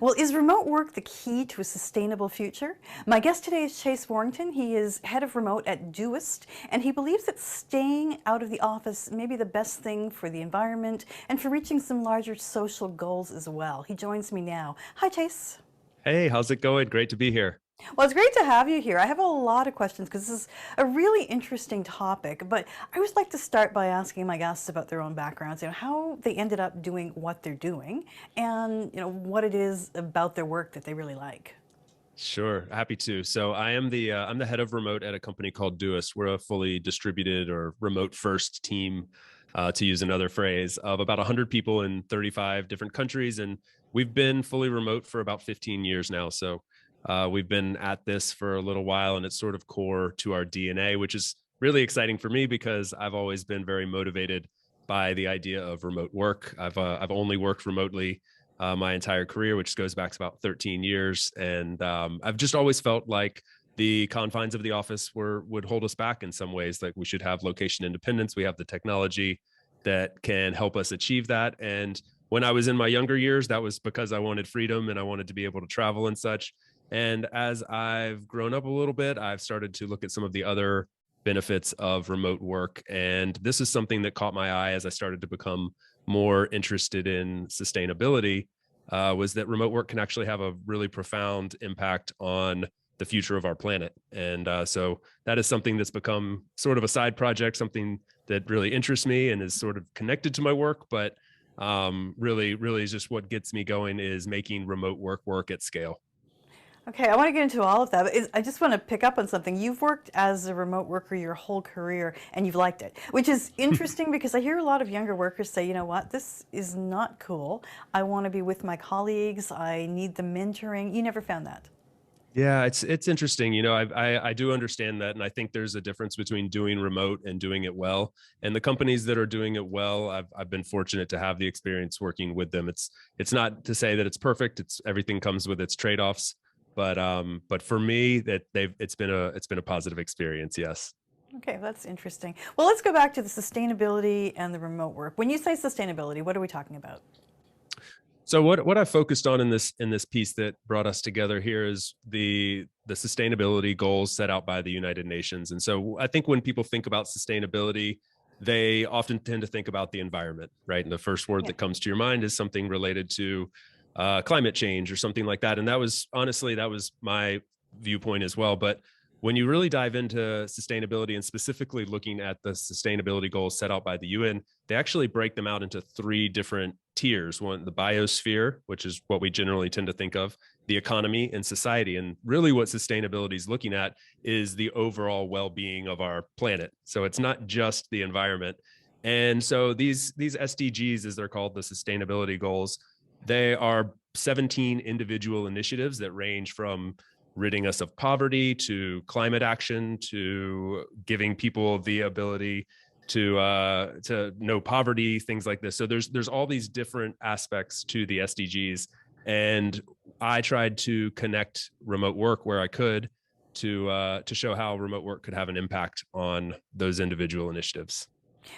Well, is remote work the key to a sustainable future? My guest today is Chase Warrington. He is head of remote at Doist, and he believes that staying out of the office may be the best thing for the environment and for reaching some larger social goals as well. He joins me now. Hi, Chase. Hey, how's it going? Great to be here. Well, it's great to have you here. I have a lot of questions because this is a really interesting topic, but I always like to start by asking my guests about their own backgrounds, how they ended up doing what they're doing and, what it is about their work that they really like. Sure, happy to. So I'm the head of remote at a company called Doist. We're a fully distributed or remote first team, to use another phrase, of about 100 people in 35 different countries, and we've been fully remote for about 15 years now. So we've been at this for a little while, and it's sort of core to our DNA, which is really exciting for me because I've always been very motivated by the idea of remote work. I've only worked remotely my entire career, which goes back to about 13 years. And I've just always felt like the confines of the office would hold us back in some ways. Like we should have location independence. We have the technology that can help us achieve that. And when I was in my younger years, that was because I wanted freedom and I wanted to be able to travel and such. And as I've grown up a little bit, I've started to look at some of the other benefits of remote work. And this is something that caught my eye as I started to become more interested in sustainability, was that remote work can actually have a really profound impact on the future of our planet. And so that is something that's become sort of a side project, something that really interests me and is sort of connected to my work. But really is just what gets me going is making remote work at scale. Okay, I want to get into all of that, but I just want to pick up on something. You've worked as a remote worker your whole career and you've liked it, which is interesting because I hear a lot of younger workers say, you know what, this is not cool. I want to be with my colleagues. I need the mentoring. You never found that. Yeah, it's interesting. I do understand that, and I think there's a difference between doing remote and doing it well. And the companies that are doing it well, I've been fortunate to have the experience working with them. It's not to say that it's perfect. It's everything comes with its trade-offs. But for me, it's been a positive experience. Yes. Okay, that's interesting. Well, let's go back to the sustainability and the remote work. When you say sustainability, what are we talking about? So what I focused on in this piece that brought us together here is the sustainability goals set out by the United Nations. And so I think when people think about sustainability, they often tend to think about the environment, right? And the first word Yeah. that comes to your mind is something related to climate change or something like that. And that was my viewpoint as well. But when you really dive into sustainability and specifically looking at the sustainability goals set out by the UN, they actually break them out into three different tiers. One, the biosphere, which is what we generally tend to think of, the economy, and society. And really what sustainability is looking at is the overall well-being of our planet. So it's not just the environment. And so these SDGs, as they're called, the sustainability goals, they are 17 individual initiatives that range from ridding us of poverty to climate action to giving people the ability to know poverty, things like this. So there's all these different aspects to the SDGs, and I tried to connect remote work where I could to show how remote work could have an impact on those individual initiatives.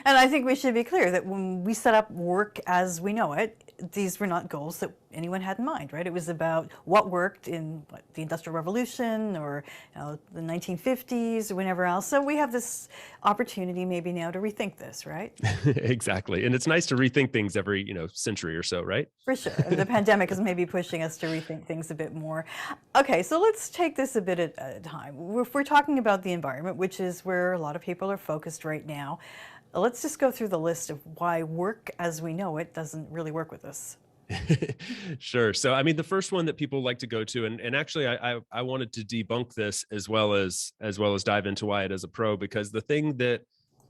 And I think we should be clear that when we set up work as we know it, these were not goals that anyone had in mind, right? It was about what worked in the Industrial Revolution or the 1950s or whenever else. So we have this opportunity maybe now to rethink this, right? Exactly. And it's nice to rethink things every, century or so, right? For sure. And the pandemic is maybe pushing us to rethink things a bit more. Okay, so let's take this a bit at a time. If we're talking about the environment, which is where a lot of people are focused right now, let's just go through the list of why work as we know it doesn't really work with us. Sure. So, I mean, the first one that people like to go to, and actually, I wanted to debunk this as well as dive into why it is a pro, because the thing that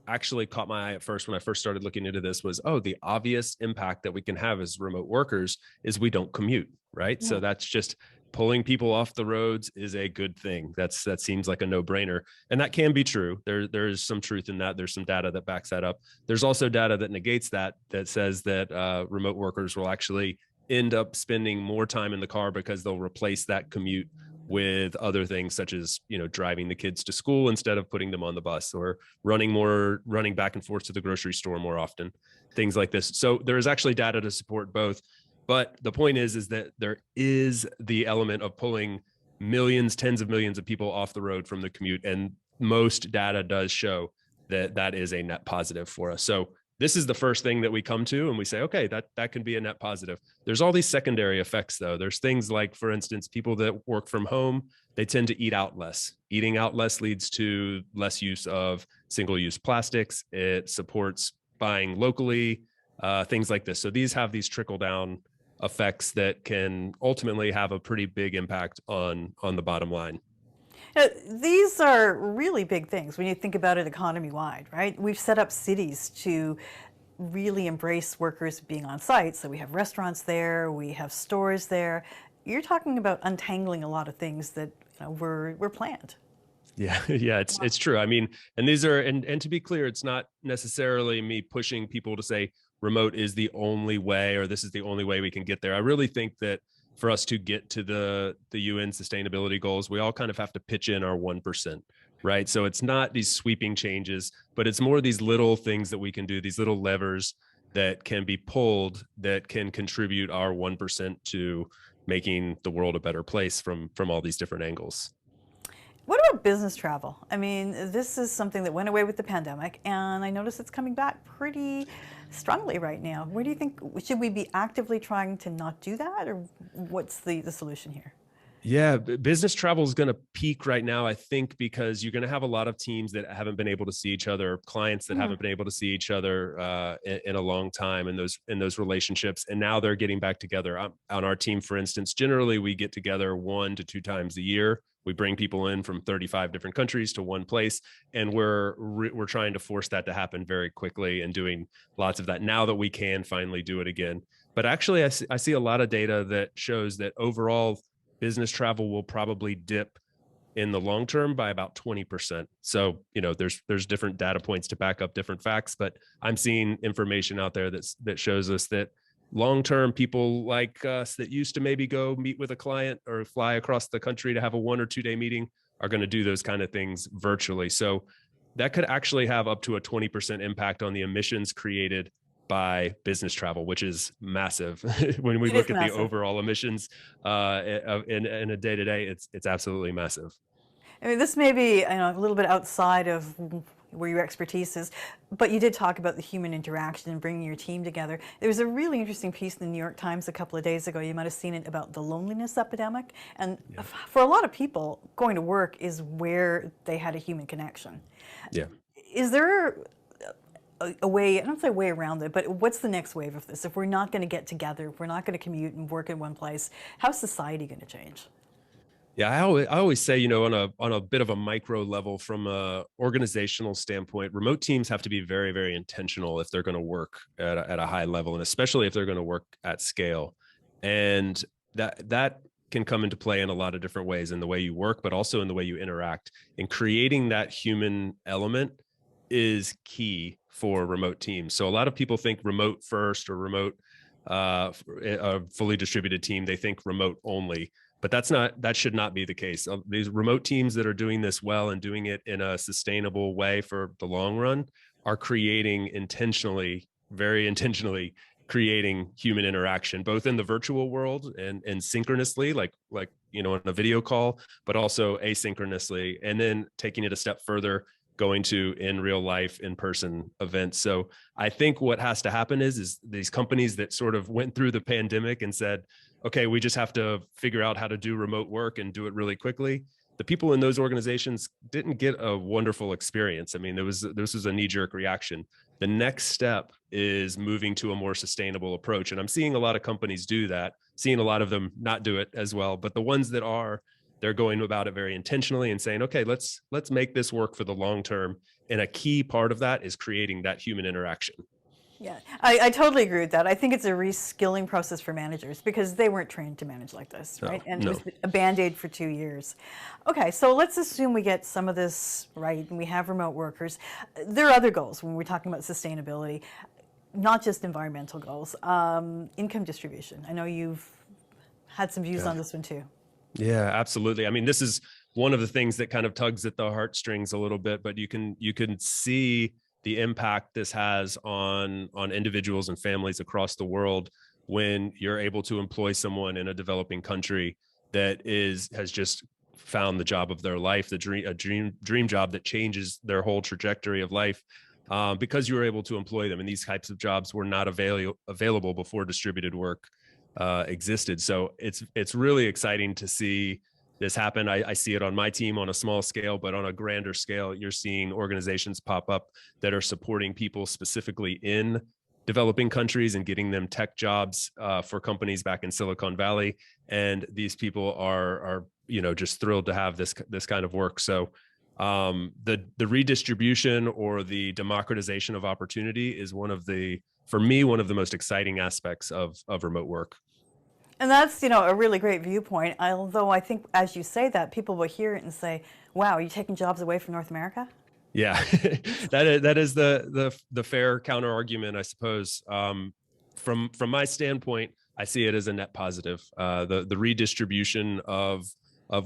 actually caught my eye at first when I first started looking into this was, oh, the obvious impact that we can have as remote workers is we don't commute, right? Yeah. So that's just pulling people off the roads is a good thing. That seems like a no-brainer, and that can be true. There's some truth in that. There's some data that backs that up. There's also data that negates that says that remote workers will actually end up spending more time in the car because they'll replace that commute with other things such as, driving the kids to school instead of putting them on the bus, or running back and forth to the grocery store more often, things like this. So there is actually data to support both. But the point is that there is the element of pulling millions, tens of millions of people off the road from the commute. And most data does show that that is a net positive for us. So this is the first thing that we come to and we say, okay, that can be a net positive. There's all these secondary effects though. There's things like, for instance, people that work from home, they tend to eat out less. Eating out less leads to less use of single-use plastics. It supports buying locally, things like this. So these have these trickle-down effects that can ultimately have a pretty big impact on the bottom line. These are really big things when you think about it economy-wide, right? We've set up cities to really embrace workers being on site. So we have restaurants there, we have stores there. You're talking about untangling a lot of things that were planned. Yeah, yeah, it's true. I mean, and these are, and to be clear, it's not necessarily me pushing people to say remote is the only way, or this is the only way we can get there. I really think that for us to get to the UN sustainability goals, we all kind of have to pitch in our 1%, right? So it's not these sweeping changes, but it's more these little things that we can do, these little levers that can be pulled that can contribute our 1% to making the world a better place from all these different angles. What about business travel? I mean, this is something that went away with the pandemic, and I notice it's coming back pretty strongly right now. Where do you think, should we be actively trying to not do that, or what's the solution here? Yeah, business travel is going to peak right now, I think, because you're going to have a lot of teams that haven't been able to see each other, clients that haven't been able to see each other in a long time in those relationships, and now they're getting back together. On our team, for instance, generally we get together 1 to 2 times a year. We bring people in from 35 different countries to one place, and we're trying to force that to happen very quickly and doing lots of that now that we can finally do it again. But actually, I see a lot of data that shows that overall business travel will probably dip in the long term by about 20%. So, there's different data points to back up different facts, but I'm seeing information out there that shows us that long term, people like us that used to maybe go meet with a client or fly across the country to have a 1 or 2 day meeting are going to do those kind of things virtually. So that could actually have up to a 20% impact on the emissions created by business travel, which is massive. When we look at the overall emissions in a day to day, it's absolutely massive. I mean, this may be a little bit outside of where your expertise is, but you did talk about the human interaction and bringing your team together. There was a really interesting piece in the New York Times a couple of days ago, you might have seen it, about the loneliness epidemic. And for a lot of people, going to work is where they had a human connection. Yeah. Is there a way, I don't say a way around it, but what's the next wave of this? If we're not going to get together, if we're not going to commute and work in one place, how's society going to change? Yeah, I always say, on a bit of a micro level, from a organizational standpoint, remote teams have to be very, very intentional if they're going to work at a high level, and especially if they're going to work at scale. And that can come into play in a lot of different ways, in the way you work, but also in the way you interact. And creating that human element is key for remote teams. So a lot of people think remote first, or remote, a fully distributed team, they think remote only. But that should not be the case. These remote teams that are doing this well and doing it in a sustainable way for the long run are very intentionally creating human interaction, both in the virtual world and synchronously, like on a video call, but also asynchronously, and then taking it a step further, going to in real life, in-person events. So I think what has to happen is these companies that sort of went through the pandemic and said, okay, we just have to figure out how to do remote work and do it really quickly. The people in those organizations didn't get a wonderful experience. I mean, this was a knee-jerk reaction. The next step is moving to a more sustainable approach. And I'm seeing a lot of companies do that, seeing a lot of them not do it as well. But the ones that are, they're going about it very intentionally and saying, okay, let's make this work for the long term. And a key part of that is creating that human interaction. Yeah, I totally agree with that. I think it's a reskilling process for managers, because they weren't trained to manage like this, right? And it was a Band-Aid for 2 years. Okay, so let's assume we get some of this right and we have remote workers. There are other goals when we're talking about sustainability, not just environmental goals. Income distribution. I know you've had some views on this one too. Yeah, absolutely. I mean, this is one of the things that kind of tugs at the heartstrings a little bit, but you can see the impact this has on individuals and families across the world when you're able to employ someone in a developing country that has just found the job of their life, a dream job that changes their whole trajectory of life, because you were able to employ them. And these types of jobs were not available before distributed work existed. So it's really exciting to see this happen. I see it on my team on a small scale, but on a grander scale, you're seeing organizations pop up that are supporting people specifically in developing countries and getting them tech jobs for companies back in Silicon Valley. And these people are just thrilled to have this kind of work. So the redistribution or the democratization of opportunity is for me, one of the most exciting aspects of remote work. And that's, a really great viewpoint. Although I think as you say that, people will hear it and say, wow, are you taking jobs away from North America? Yeah, that is the fair counter argument, I suppose. From my standpoint, I see it as a net positive, the redistribution of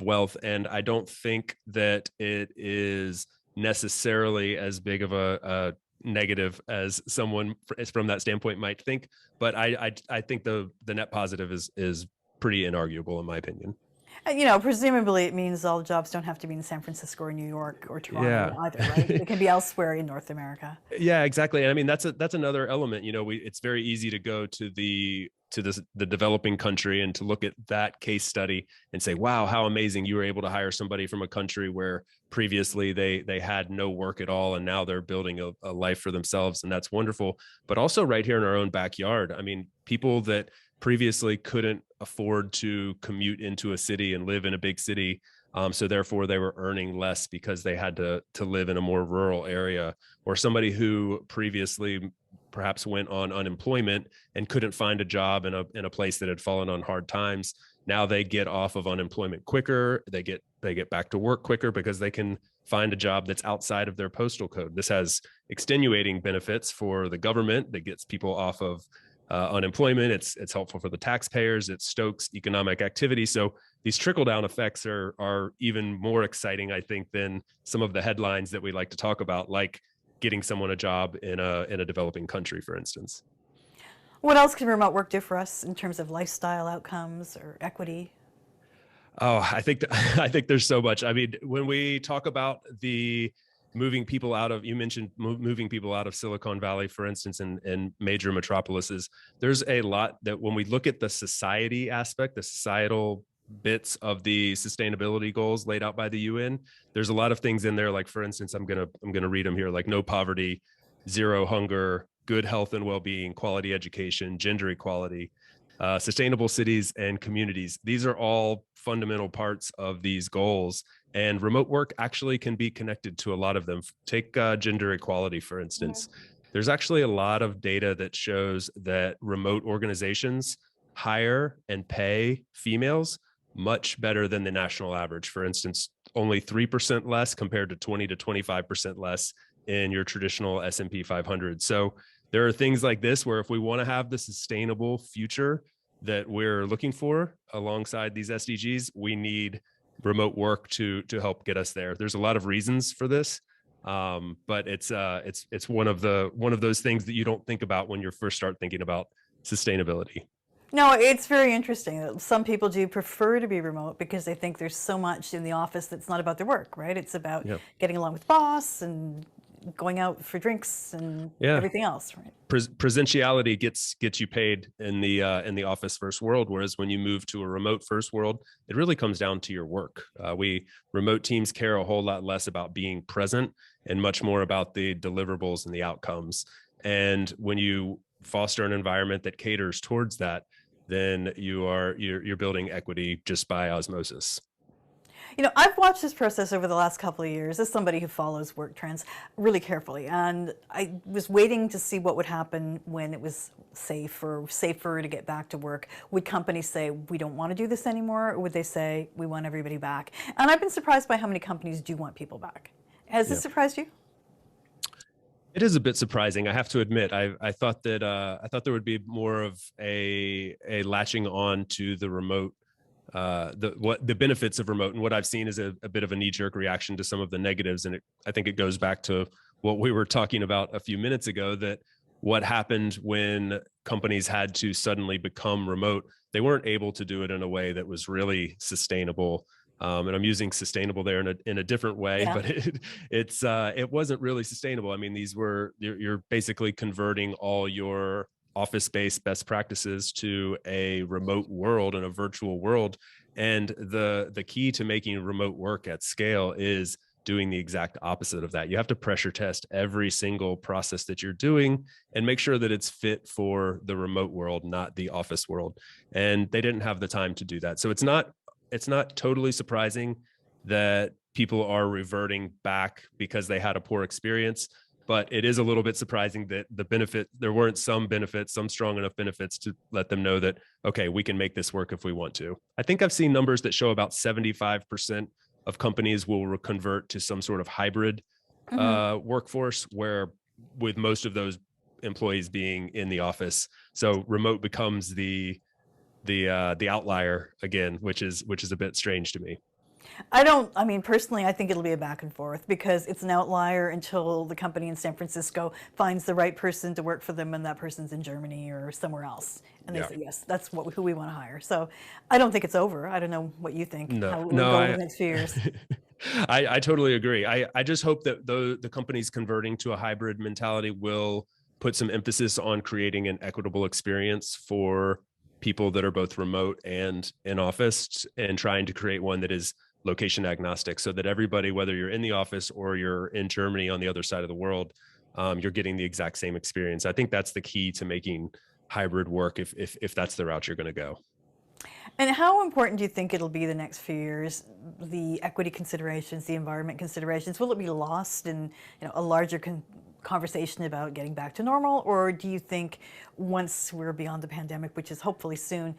wealth. And I don't think that it is necessarily as big of a negative as someone from that standpoint might think. But I think the net positive is pretty inarguable, in my opinion. Presumably it means all jobs don't have to be in San Francisco or New York or Toronto either, right? It can be elsewhere in North America. Yeah, exactly. And I mean, that's another element. It's very easy to go to the developing country and to look at that case study and say, wow, how amazing you were able to hire somebody from a country where previously they had no work at all, and now they're building a life for themselves, and that's wonderful. But also right here in our own backyard, I mean, people that previously couldn't afford to commute into a city and live in a big city, so therefore they were earning less because they had to live in a more rural area, or somebody who previously perhaps went on unemployment and couldn't find a job in a place that had fallen on hard times. Now they get off of unemployment quicker. They get back to work quicker because they can find a job that's outside of their postal code. This has extenuating benefits for the government that gets people off of unemployment. It's helpful for the taxpayers. It stokes economic activity. So these trickle-down effects are even more exciting, I think, than some of the headlines that we like to talk about, like getting someone a job in a developing country, for instance. What else can remote work do for us in terms of lifestyle outcomes or equity? Oh, I think there's so much. I mean, when we talk about the moving people out of, you mentioned moving people out of Silicon Valley, for instance, and major metropolises, there's a lot that when we look at the society aspect, the societal bits of the sustainability goals laid out by the UN, there's a lot of things in there. Like, for instance, I'm gonna read them here, like no poverty, zero hunger, good health and well-being, quality education, gender equality, sustainable cities and communities. These are all fundamental parts of these goals, and remote work actually can be connected to a lot of them. Take gender equality, for instance. There's actually a lot of data that shows that remote organizations hire and pay females much better than the national average. For instance, only 3% less compared to 20 to 25% less in your traditional S&P 500. So there are things like this where if we want to have the sustainable future that we're looking for alongside these SDGs, we need remote work to help get us there. There's a lot of reasons for this, but it's one of those things that you don't think about when you first start thinking about sustainability. No, it's very interesting. Some people do prefer to be remote because they think there's so much in the office that's not about their work, right? It's about getting along with the boss and going out for drinks and everything else, right? Presentiality gets you paid in the office first world, whereas when you move to a remote first world, it really comes down to your work. Remote teams care a whole lot less about being present and much more about the deliverables and the outcomes. And when you foster an environment that caters towards that, then you're building equity just by osmosis. I've watched this process over the last couple of years as somebody who follows work trends really carefully. And I was waiting to see what would happen when it was safer to get back to work. Would companies say, we don't want to do this anymore? Or would they say, we want everybody back? And I've been surprised by how many companies do want people back. Has this surprised you? It is a bit surprising, I have to admit. I thought there would be more of a latching on to the remote, the benefits of remote, and what I've seen is a bit of a knee-jerk reaction to some of the negatives. And I think it goes back to what we were talking about a few minutes ago, that what happened when companies had to suddenly become remote. They weren't able to do it in a way that was really sustainable. And I'm using sustainable there in a different way, Yeah. but it wasn't really sustainable. I mean, you're basically converting all your office-based best practices to a remote world and a virtual world. And the key to making remote work at scale is doing the exact opposite of that. You have to pressure test every single process that you're doing and make sure that it's fit for the remote world, not the office world. And they didn't have the time to do that. So it's not totally surprising that people are reverting back because they had a poor experience, but it is a little bit surprising that there weren't some benefits, some strong enough benefits to let them know that, okay, we can make this work if we want to. I think I've seen numbers that show about 75% of companies will convert to some sort of hybrid Hmm. workforce, where with most of those employees being in the office. So remote becomes the outlier again, which is a bit strange to me. I mean, personally, I think it'll be a back and forth because it's an outlier until the company in San Francisco finds the right person to work for them and that person's in Germany or somewhere else. And they Yeah. say, yes, that's who we want to hire. So I don't think it's over. I don't know what you think, No, how it will no, go over the next few years. I totally agree. I just hope that the companies converting to a hybrid mentality will put some emphasis on creating an equitable experience for people that are both remote and in office, and trying to create one that is location agnostic, so that everybody, whether you're in the office or you're in Germany on the other side of the world, you're getting the exact same experience. I think that's the key to making hybrid work, if that's the route you're going to go. And how important do you think it'll be the next few years? The equity considerations, the environment considerations, will it be lost in a larger conversation about getting back to normal, or do you think once we're beyond the pandemic, which is hopefully soon,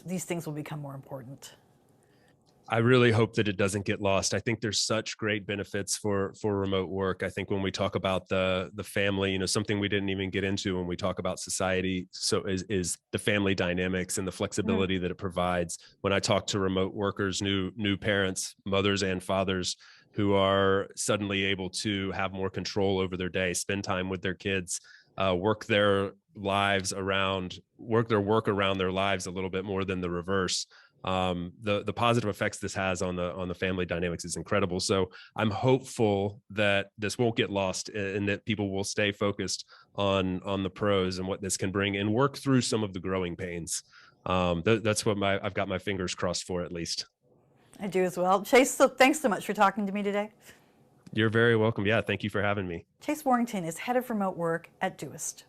these things will become more important? I really hope that it doesn't get lost. I think there's such great benefits for remote work. I think when we talk about the family, something we didn't even get into when we talk about society, so is the family dynamics and the Mhm. flexibility that it provides. When I talk to remote workers, new parents, mothers and fathers, who are suddenly able to have more control over their day, spend time with their kids, work their work around their lives a little bit more than the reverse. The positive effects this has on the family dynamics is incredible. So I'm hopeful that this won't get lost, and that people will stay focused on the pros and what this can bring, and work through some of the growing pains. That's what I've got my fingers crossed for, at least. I do as well. Chase, so thanks so much for talking to me today. You're very welcome. Yeah, thank you for having me. Chase Warrington is head of remote work at Doist.